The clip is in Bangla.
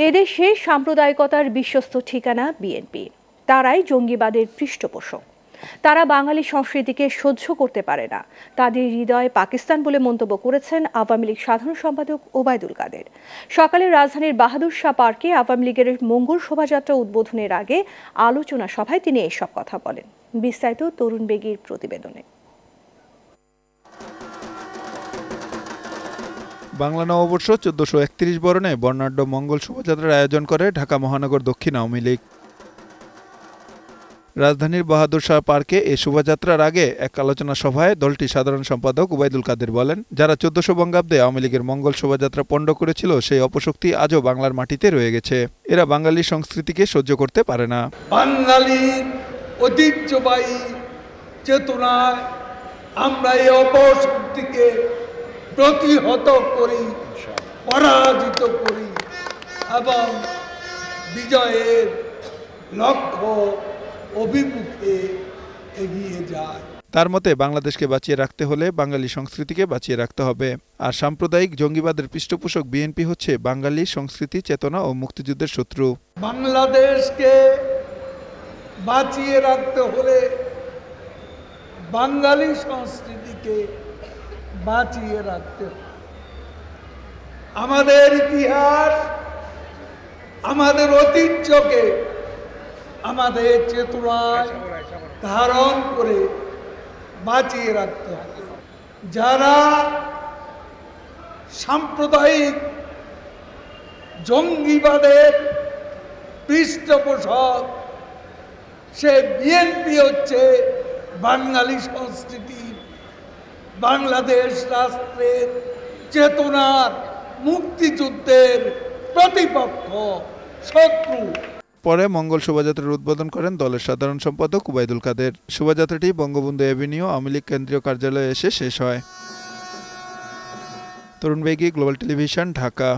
এদেশে সাম্প্রদায়িকতার বিশ্বস্ত ঠিকানা বিএনপি। তারাই জঙ্গিবাদের পৃষ্ঠপোষক। তারা বাঙালি সংস্কৃতিকে সহ্য করতে পারে না। তাদের হৃদয়ে পাকিস্তান বলে মন্তব্য করেছেন আওয়ামী লীগ সাধারণ সম্পাদক ওবায়দুল কাদের। সকালে রাজধানীর বাহাদুর শাহ পার্কে আওয়ামী লীগের মঙ্গল শোভাযাত্রা উদ্বোধনের আগে আলোচনা সভায় তিনি এসব কথা বলেন। বিস্তারিত তরুণ বেগীর প্রতিবেদনে। বাংলা নববর্ষ 1431 বরণে বর্ণাঢ্য মঙ্গল শোভাযাত্রার আয়োজন করে ঢাকা মহানগর দক্ষিণ আওয়ামী লীগ। রাজধানীর বাহাদুর শাহ পার্কে এই শোভাযাত্রার আগে এক আলোচনা সভায় দলটির সাধারণ সম্পাদক ওবায়দুল কাদের বলেন, যারা 1400 বঙ্গাব্দে আওয়ামী লীগের মঙ্গল শোভাযাত্রা পণ্ড করেছিল সেই অপশক্তি আজও বাংলার মাটিতে রয়ে গেছে। এরা বাঙালির সংস্কৃতিকে সহ্য করতে পারে না। বাঙালির ঐতিহ্যবাহী চেতনায় আমরা এই অপশক্তিকে প্রতিহত করি, পরাজিত করি এবং বিজয়ের লক্ষ্য অভিমুখে এগিয়ে যায়। তার মতে বাংলাদেশকে বাঁচিয়ে রাখতে হলে বাঙালি সংস্কৃতিকে বাঁচিয়ে রাখতে হবে। আর সাম্প্রদায়িক জঙ্গিবাদের পৃষ্ঠপোষক বিএনপি হচ্ছে বাঙালি সংস্কৃতি, চেতনা ও মুক্তিযুদ্ধের শত্রু। বাংলাদেশকে বাঁচিয়ে রাখতে হলে বাঙালি সংস্কৃতিকে বাঁচিয়ে রাখতে হবে। আমাদের ইতিহাস, আমাদের ঐতিহ্যকে আমাদের চেতনায় ধারণ করে বাঁচিয়ে রাখতে হবে। যারা সাম্প্রদায়িক জঙ্গিবাদের পৃষ্ঠপোষক, সে বিএনপি হচ্ছে বাঙালি সংস্কৃতি, বাংলাদেশ রাষ্ট্রের চেতনার, মুক্তিযুদ্ধের প্রতিপক্ষ, শত্রু। পরে মঙ্গল শোভাযাত্রার উদ্বোধন করেন দলের সাধারণ সম্পাদক ওবায়দুল কাদের। শোভাযাত্রাটি বঙ্গবন্ধু এভিনিউ আওয়ামী লীগ কেন্দ্রীয় কার্যালয়ে এসে শেষ হয়। তরুণ বেগী, গ্লোবাল টেলিভিশন, ঢাকা।